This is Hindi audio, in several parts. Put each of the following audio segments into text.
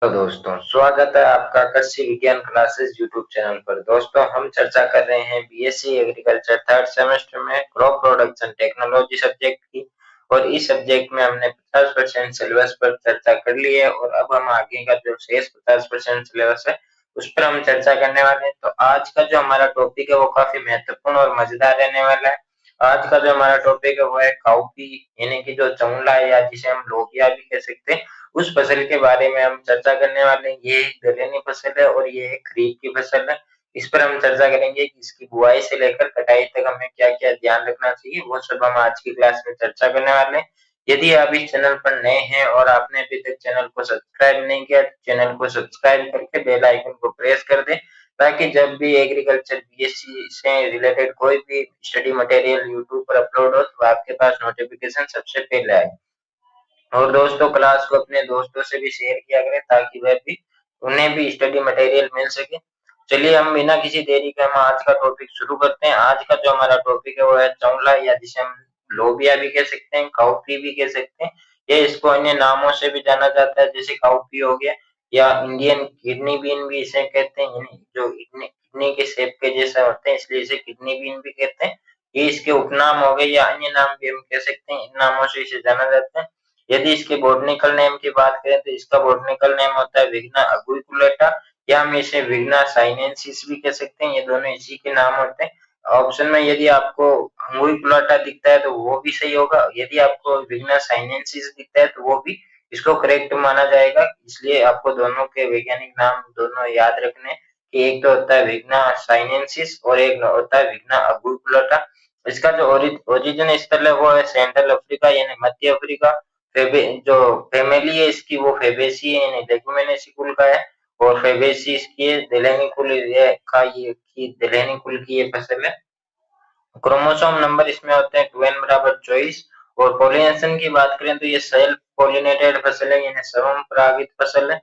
तो दोस्तों स्वागत है आपका कृषि विज्ञान क्लासेस यूट्यूब चैनल पर। दोस्तों हम चर्चा कर रहे हैं बीएससी एग्रीकल्चर थर्ड सेमेस्टर में क्रॉप प्रोडक्शन टेक्नोलॉजी सब्जेक्ट की। और इस सब्जेक्ट में हमने 50% सिलेबस पर चर्चा कर ली है और अब हम आगे का जो शेष 50% सिलेबस है उस पर हम चर्चा करने वाले हैं। तो आज का जो हमारा टॉपिक है वो काफी महत्वपूर्ण और मजेदार रहने वाला है। आज का जो हमारा टॉपिक है वो है काउपी यानी कि जो चौला है या जिसे हम लोबिया भी कह सकते हैं, उस फसल के बारे में हम चर्चा करने वाले हैं। ये एक दलहनी फसल है और ये एक खरीफ की फसल है। इस पर हम चर्चा करेंगे कि इसकी बुआई से लेकर कटाई तक हमें क्या-क्या ध्यान रखना चाहिए, वो सब हम आज की क्लास में चर्चा करने वाले हैं। यदि आप इस चैनल पर नए हैं और आपने अभी तक चैनल को सब्सक्राइब नहीं किया, तो चैनल को सब्सक्राइब करके बेल आइकन को प्रेस कर दें, ताकि जब भी एग्रीकल्चर बीएससी से रिलेटेड कोई भी स्टडी मटेरियल यूट्यूब पर अपलोड हो तो आपके पास नोटिफिकेशन सबसे पहले आए। और दोस्तों क्लास को अपने दोस्तों से भी शेयर किया करें ताकि वह भी उन्हें भी स्टडी मटेरियल मिल सके। चलिए हम बिना किसी देरी के हम आज का टॉपिक शुरू करते हैं। आज का जो हमारा टॉपिक है वो है चौला या जिसे हम लोबिया भी कह सकते हैं, काउपी भी कह सकते हैं। ये इसको अन्य नामों से भी जाना जाता है, जैसे काउपी हो गया या इंडियन किडनी बीन भी इसे कहते हैं, यानी जो किडनी के शेप के जैसा होते हैं इसलिए इसे किडनी बीन भी कहते हैं। ये इसके उपनाम हो गए या अन्य नाम भी हम कह सकते हैं, इन नामों से इसे जाना जाता है। यदि इसके बॉटनिकल नेम की बात करें तो इसका बॉटनिकल नेम होता है विग्ना अगुइकुलेटा, या हम इसे विग्ना साइनेंसिस भी कह सकते हैं। ये दोनों इसी के नाम होते हैं। ऑप्शन में यदि आपको अंगुइकुलाटा दिखता है तो वो भी सही होगा, यदि आपको विग्ना साइनेंसिस दिखता है तो वो भी इसको करेक्ट माना जाएगा। इसलिए आपको दोनों के वैज्ञानिक नाम दोनों याद रखने कि एक तो होता है विग्ना साइनेंसिस और एक होता है विग्ना अगुइकुलाटा। इसका जो ओरिजिन स्थल है वो है सेंट्रल अफ्रीका यानी मध्य अफ्रीका। जो फैमिली है इसकी वो फेबेसी है यानी लेगुमिनेसी कुल का है। और फेबेसी इसकी दिलेनी कुल ये का ये की दिलेनी कुल की ये फसल है। क्रोमोसोम नंबर इसमें होते हैं 2n बराबर 24। और पॉलिनेशन की बात करें तो ये सेल्फ पॉलिनेटेड फसल है यानी स्वयं परागित फसल है।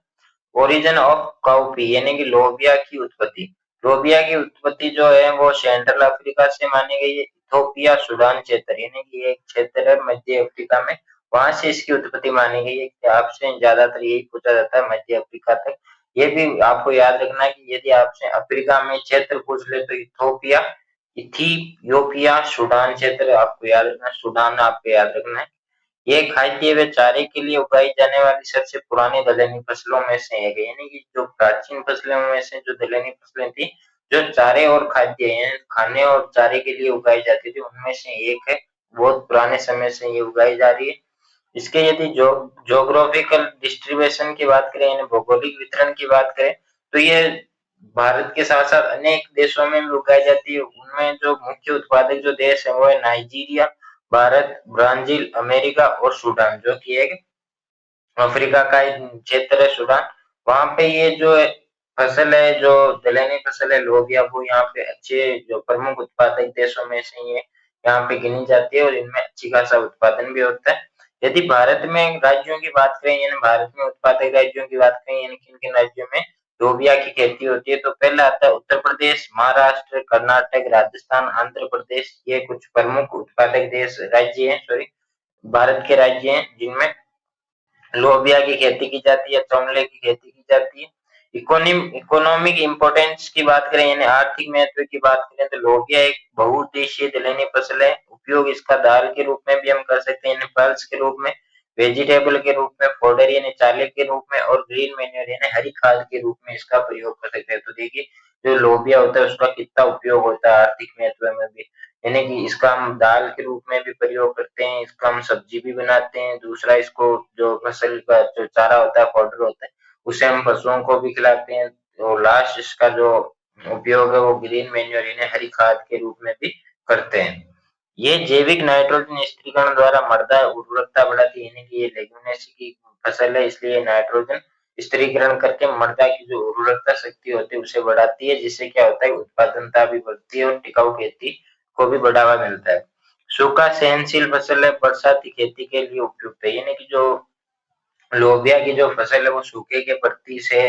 ओरिजिन ऑफ काउपी यानी कि लोबिया की उत्पत्ति। लोबिया की उत्पत्ति जो है वो सेंट्रल अफ्रीका से मानी गई है। इथोपिया सूडान क्षेत्र यानी कि ये एक क्षेत्र है मध्य अफ्रीका में, वहां से इसकी उत्पत्ति मानी गई है। कि आपसे ज्यादातर यही पूछा जाता है मध्य अफ्रीका तक। ये भी आपको याद रखना है कि यदि आपसे अफ्रीका में क्षेत्र पूछ ले तो इथोपिया, इथियोपिया, सूडान क्षेत्र आपको याद रखना है, सूडान आपको याद रखना है। ये खाद्य व चारे के लिए उगाई जाने वाली सबसे पुरानी दलहनी फसलों में से एक है, यानी कि जो प्राचीन फसलों में से जो दलहनी फसलें थी जो चारे और खाद्य हैं, खाने और चारे के लिए उगाई जाती थी, उनमें से एक है। बहुत पुराने समय से ये उगाई जा रही है। इसके यदि जोग्राफिकल डिस्ट्रीब्यूशन की बात करें यानी भौगोलिक वितरण की बात करें तो ये भारत के साथ साथ अनेक देशों में भी उगाई जाती है। उनमें जो मुख्य उत्पादक जो देश है वो है नाइजीरिया, भारत, ब्राजील, अमेरिका और सूडान, जो कि एक अफ्रीका का एक क्षेत्र है सूडान। वहां पे ये जो फसल है जो दलहनी फसल है लोबिया, वो यहाँ पे अच्छे जो प्रमुख उत्पादक देशों में से ये यहाँ पे गिनी जाती है और इनमें अच्छी खासा उत्पादन भी होता है। यदि भारत में राज्यों की बात करें यानी भारत में उत्पादक राज्यों की बात करें यानी किन किन राज्यों में लोबिया की खेती होती है तो पहला आता है उत्तर प्रदेश, महाराष्ट्र, कर्नाटक, राजस्थान, आंध्र प्रदेश। ये कुछ प्रमुख उत्पादक देश राज्य हैं, सॉरी भारत के राज्य हैं जिनमें लोबिया की खेती की जाती है, चौले की खेती की जाती है। इकोनॉमिक इंपोर्टेंस की बात करें यानी आर्थिक महत्व की बात करें तो लोबिया एक बहुउद्देशीय दलहनी फसल है। उपयोग इसका दाल के रूप में भी हम कर सकते हैं यानी पल्स के रूप में, वेजिटेबल के रूप में, फोडर यानी चाले के रूप में और ग्रीन मैन्योर यानी हरी खाद के रूप में इसका प्रयोग कर सकते हैं। तो देखिए जो लोबिया होता है उसका कितना उपयोग होता है आर्थिक महत्व में भी, यानी कि इसका हम दाल के रूप में भी प्रयोग करते हैं, इसका हम सब्जी भी बनाते हैं। दूसरा इसको जो फसल का जो चारा होता है, पाउडर होता है, उसे हम पशुओं को भी खिलाते हैं। और लास्ट इसका जो उपयोग है वो ग्रीन मैन्योर यानी हरी खाद के रूप में भी करते हैं। ये जैविक नाइट्रोजन स्थिरीकरण द्वारा मृदा उर्वरकता बढ़ाती है, यानी कि ये लेग्यूमिनेसी की फसल है इसलिए नाइट्रोजन स्थिरीकरण करके मृदा की जो उर्वरकता शक्ति होती है उसे बढ़ाती है, जिससे क्या होता है उत्पादनता भी बढ़ती है और टिकाऊ खेती को भी बढ़ावा मिलता है। सूखा सहनशील फसल है, बरसाती खेती के लिए उपयुक्त है, यानी कि जो लोबिया की जो फसल है वो सूखे के प्रति से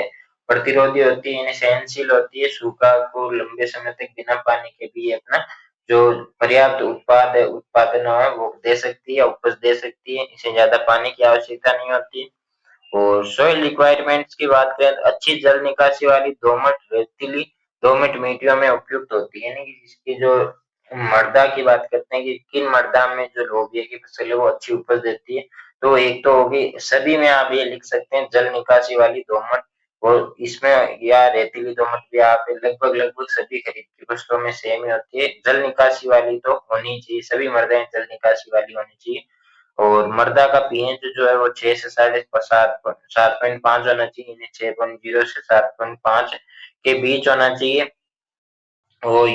प्रतिरोधी होती है यानी सहनशील होती है। सूखा को लंबे समय तक बिना पानी के भी अपना जो पर्याप्त उत्पादन है वो दे सकती है, उपज दे सकती है। इसे ज्यादा पानी की आवश्यकता नहीं होती। और सॉइल रिक्वायरमेंट्स की बात करें तो अच्छी जल निकासी वाली दोमट रेतीली दोमट मिट्टियों में उपयुक्त होती है, यानी कि जिसकी जो मृदा की बात करते हैं कि किन मृदा में जो लोबिया की फसल है वो अच्छी उपज देती है, तो एक तो होगी, सभी में आप ये लिख सकते हैं जल निकासी वाली दोमट, और इसमें या रेतीली दोमट भी आप लगभग लगभग सभी खरीफ की फसलों में सेम ही होती है। जल निकासी वाली तो होनी चाहिए, सभी मृदाएं जल निकासी वाली होनी चाहिए। और मृदा का पीएच जो है वो 6 से 7.5 होना चाहिए, यानी 6.0 से 7.5 के बीच होना चाहिए। और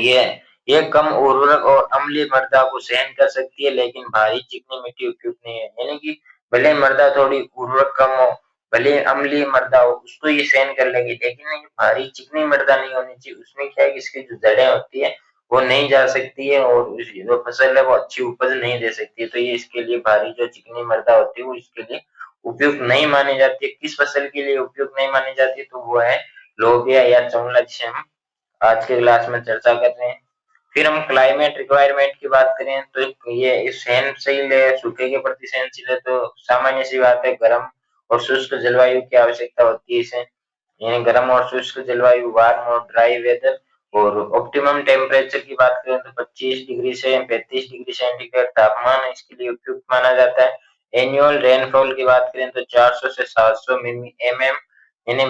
ये कम उर्वरक और अम्लीय मृदा को सहन कर सकती है, लेकिन भारी चिकनी मिट्टी उपयुक्त नहीं है, यानी कि भले मृदा थोड़ी उर्वरक कम हो, भले अम्लीय मृदा हो, उसको ये सहन कर लेगी, लेकिन ये भारी चिकनी मृदा नहीं होनी चाहिए। उसमें क्या है कि इसकी जो जड़ें होती है वो नहीं जा सकती है, और जो फसल है वो अच्छी उपज नहीं दे सकती है, तो ये इसके लिए भारी जो चिकनी मृदा होती है वो इसके लिए उपयुक्त नहीं मानी जाती है। किस फसल के लिए उपयुक्त नहीं मानी जाती है, तो वो है लोबिया या चौला, जिसे हम आज के क्लास में चर्चा कर रहे हैं। फिर हम क्लाइमेट रिक्वायरमेंट की बात करें तो ये इस सहनशील है, सूखे के प्रति सहनशील है, तो सामान्य सी बात है, गर्म और शुष्क जलवायु की आवश्यकता होती है इसे, यानी गर्म और शुष्क जलवायु, वार्म और ड्राई वेदर। और ऑप्टिमम टेम्परेचर की बात करें तो 25 डिग्री से 35 डिग्री सेंटीग्रेड तापमान इसके लिए उपयुक्त माना जाता है। एनुअल रेनफॉल की बात करें तो 400 से 700 यानी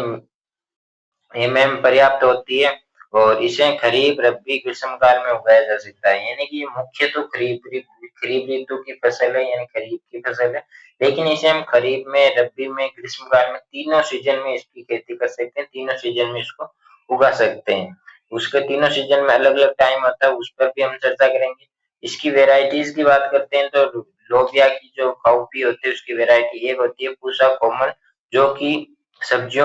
पर्याप्त होती है, और इसे खरीफ रबी ग्रीष्मकाल में उगाया जा सकता है, यानी कि मुख्य तो खरीफ ऋतु की फसल है, यानी खरीफ की फसल है, लेकिन इसे हम खरीफ में, रबी में, ग्रीष्मकाल में, तीनों सीजन में इसकी खेती कर सकते हैं, तीनों सीजन में इसको उगा सकते हैं। उसके तीनों सीजन में अलग अलग टाइम होता है, उस पर भी हम चर्चा करेंगे। इसकी वेराइटीज की बात करते हैं तो लोबिया की जो काउपी होती है उसकी वेराइटी एक होती है पूसा कोमल, जो कि सब्जी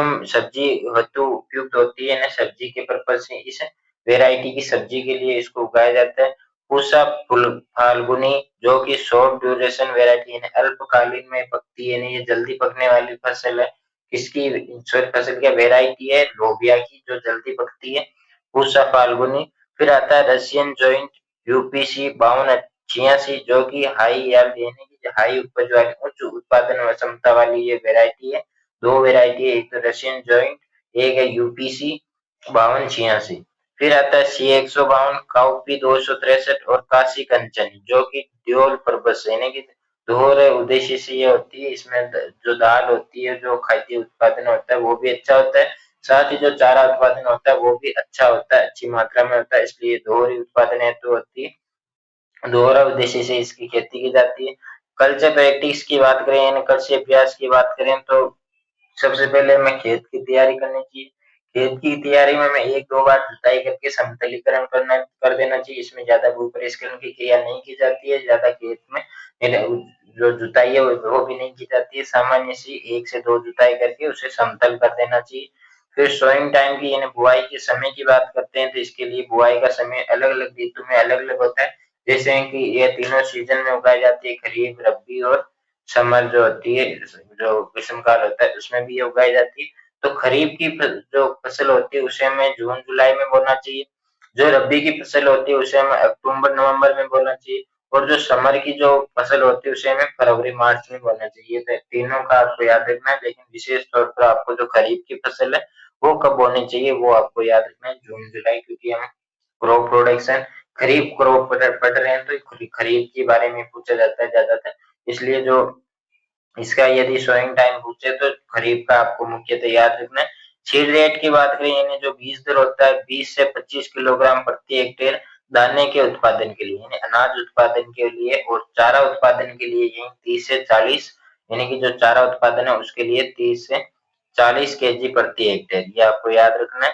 हेतु उपयुक्त होती है ना, सब्जी के पर्पज से इस वेराइटी की सब्जी के लिए इसको उगाया जाता है। पूसा फाल्गुनी जो कि शॉर्ट ड्यूरेशन वेराइटी है, अल्पकालीन में पकती है, ये जल्दी पकने वाली फसल है। इसकी फसल की वेराइटी है लोबिया की जो जल्दी पकती है, पूसा फाल्गुनी। फिर आता है रशियन जॉइंट यूपीसी 5286, जो कि हाई याल्ड यानी कि हाई उपज वाली उच्च उत्पादन क्षमता वाली ये वेराइटी है। दो वेराइटी है, एक तो रशियन जॉइंट, एक है यूपीसी 5286। फिर आता है C152 काउपी 263 और काशी कंचन, जो कि ड्यूल पर्पस यानी कि दोहरे उद्देश्य से ये होती है। इसमें जो दाल होती है, जो खाद्य उत्पादन होता है वो भी अच्छा होता है, साथ ही जो चारा उत्पादन होता है वो भी अच्छा होता है, अच्छी मात्रा में होता है, इसलिए दोहरी उत्पादन हेतु होती है, दोहरा उद्देश्य से इसकी खेती की जाती है। कल्चर प्रैक्टिस की बात करें यानी कृषि अभ्यास की बात करें तो सबसे पहले हमें खेत की तैयारी करनी चाहिए। खेत की तैयारी में हमें एक दो बार जुताई करके समतलीकरण कर देना चाहिए, इसमें ज्यादा भू परिष्करण की क्रिया नहीं की जाती है, ज्यादा खेत में जो जुताई है वो भी नहीं की जाती है, सामान्य सी एक से दो जुताई करके उसे समतल कर देना चाहिए। फिर सोइंग टाइम की यानी बुआई के समय की बात करते हैं तो इसके लिए बुआई का समय अलग अलग ऋतु में अलग अलग होता है, जैसे कि ये तीनों सीजन में उगाई जाती है, खरीफ रबी और समर जो होती है, जो ग्रीष्मकाल होता है उसमें भी ये उगाई जाती है। तो खरीफ की जो फसल होती है उसे हमें जून जुलाई में बोना चाहिए, जो रबी की फसल होती है उसे हमें अक्टूबर नवंबर में बोना चाहिए, और जो समर की जो फसल होती है उसे हमें फरवरी मार्च में बोना चाहिए। तो तीनों का आपको याद रखना है, लेकिन विशेष तौर पर आपको जो खरीफ की फसल है वो कब बोनी चाहिए वो आपको याद रखना है, जून जुलाई, क्योंकि हम क्रॉप प्रोडक्शन खरीफ क्रॉप पढ़ रहे हैं तो खरीफ के बारे में पूछा जाता है ज्यादातर, इसलिए जो इसका यदि सोइंग टाइम पूछे तो खरीफ का आपको मुख्यतः याद रखना है। सीड रेट की बात करें यानी जो बीज दर होता है 20 से 25 किलोग्राम प्रति हेक्टेयर दाने के उत्पादन के लिए, यानी अनाज उत्पादन के लिए, और चारा उत्पादन के लिए यही 30 से 40, यानी कि जो चारा उत्पादन है उसके लिए 30 से 40 केजी प्रति हेक्टेयर, ये आपको याद रखना है।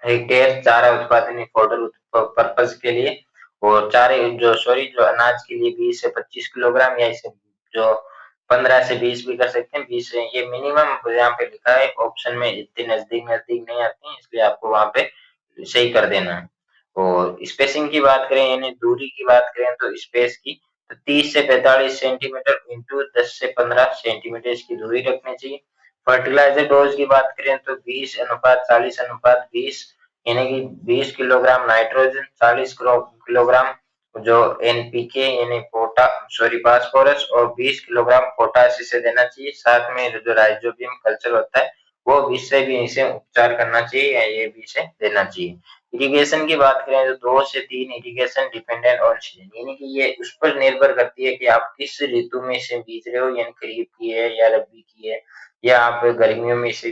हेक्टेयर चारा उत्पादन फॉडर पर्पज के लिए, और चारे जो अनाज के लिए 20 से 25 किलोग्राम, या इसे जो 15 से 20 भी कर सकते हैं, 20 से ये मिनिमम यहाँ पे लिखा है, ऑप्शन में इतने नजदीक नजदीक नहीं आते हैं, इसलिए आपको वहां पे सही कर देना है। और स्पेसिंग की बात करें यानी दूरी की बात करें तो स्पेस की तो 30 से 45 सेंटीमीटर इंटू 10 से 15 सेंटीमीटर इसकी दूरी रखनी चाहिए। फर्टिलाइजर डोज की बात करें तो 20:40:20, यानी कि 20 किलोग्राम नाइट्रोजन, 40 किलोग्राम जो एनपीके यानी फास्फोरस और 20 किलोग्राम पोटाश इसे देना चाहिए। साथ में जो राइजोबियम कल्चर होता है वो इससे भी इसे उपचार करना चाहिए या ये भी इसे देना चाहिए। इरिगेशन की बात करें तो 2 से 3 इरिगेशन डिपेंडेंट ऑन सीजन, यानी कि ये उस पर निर्भर करती है कि आप किस ऋतु में इसे बीज रहे हो, यानी खरीफ की है या रबी की है या आप गर्मियों में इसे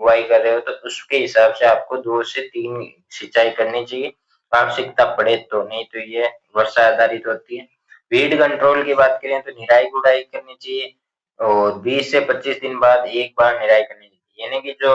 बुआई कर रहे हो, तो उसके हिसाब से आपको 2 से 3 सिंचाई करनी चाहिए। आवश्यकता पड़े तो, नहीं तो ये वर्षा आधारित होती है। वीड कंट्रोल की बात करें तो निराई गुड़ाई करनी चाहिए और 20 से 25 दिन बाद एक बार निराई करनी चाहिए, यानी कि जो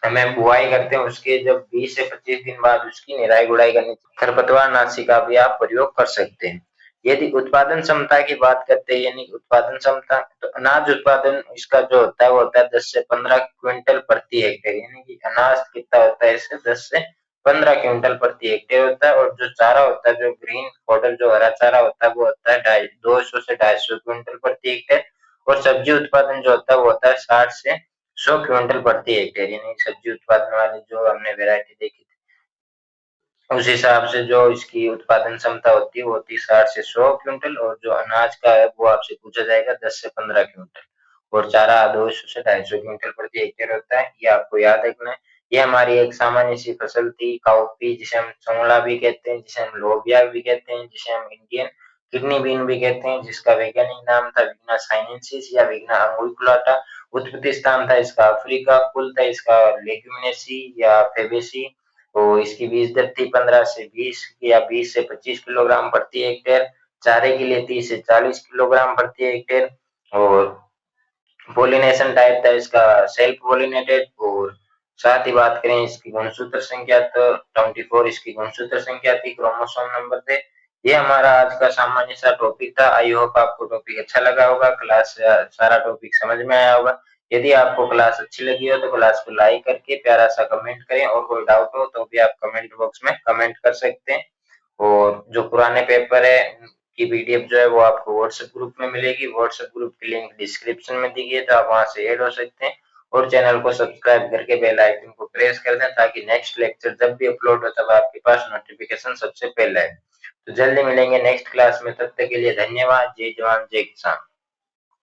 हमें बुआई करते हैं उसके जब 20 से 25 दिन बाद उसकी निराई गुड़ाई करनी चाहिए। खरपतवार नाशी का भी आप प्रयोग कर सकते हैं। यदि उत्पादन क्षमता की बात करते हैं, यानी उत्पादन क्षमता, तो अनाज उत्पादन इसका जो होता है वो होता है 10 से 15 क्विंटल प्रति हेक्टेयर, यानी कि अनाज कितना होता है इससे 10 से 15 क्विंटल प्रति हेक्टेयर होता है। और जो चारा होता है, जो ग्रीन फॉडर, जो हरा चारा होता है, वो होता है 200 से 250 क्विंटल प्रति हेक्टेयर। और सब्जी उत्पादन जो होता है वो होता है 60 से 100 क्विंटल प्रति हेक्टेयर, यानी सब्जी उत्पादन वाली जो हमने वैरायटी देखी थी उस हिसाब से जो इसकी उत्पादन क्षमता होती है वो होती है 60 से 100 क्विंटल। और जो अनाज का है वो आपसे पूछा जाएगा 10 से 15 क्विंटल। और चारा 200 से 250 क्विंटल प्रति हेक्टेयर होता है, ये आपको याद रखना है। ये हमारी एक सामान्य सी फसल थी काउपी, जिसे हम चौला भी कहते हैं, जिसे हम लोबिया भी कहते हैं, जिसे हम इंडियन किडनी बीन भी कहते हैं, जिसका वैज्ञानिक नाम था विग्ना साइनेंसिस या विग्ना अंगुइकुलाटा। उत्पत्ति स्थान था इसका अफ्रीका, कुल था इसका लेग्यूमिनेसी या फेबेसी। तो इसकी बीज दर थी 15 से 20 या 20 से 25 किलोग्राम प्रति हेक्टेयर। चारे के लिए 30 से 40 किलोग्राम प्रति हेक्टेयर। और पॉलिनेशन टाइप था इसका सेल्फ पॉलिनेटेड। और साथ ही बात करें इसकी गुणसूत्र संख्या तो 24 इसकी गुणसूत्र संख्या थी, क्रोमोसोम नंबर थे। ये हमारा आज का सामान्य सा टॉपिक था। आई होप आपको टॉपिक अच्छा लगा होगा, क्लास सारा टॉपिक समझ में आया होगा। यदि आपको क्लास अच्छी लगी हो तो क्लास को लाइक करके प्यारा सा कमेंट करें, और कोई डाउट हो तो भी आप कमेंट बॉक्स में कमेंट कर सकते हैं। और जो पुराने पेपर है की पीडीएफ जो है वो आपको व्हाट्सएप ग्रुप में मिलेगी। व्हाट्सएप ग्रुप की लिंक डिस्क्रिप्शन में दी गई है, तो आप वहां से ऐड हो सकते हैं। और चैनल को सब्सक्राइब करके बेल आइकन को प्रेस कर दें, ताकि नेक्स्ट लेक्चर जब भी अपलोड हो तब आपके पास नोटिफिकेशन सबसे पहले आए। तो जल्दी मिलेंगे नेक्स्ट क्लास में, तब तक के लिए धन्यवाद। जय जवान जय किसान।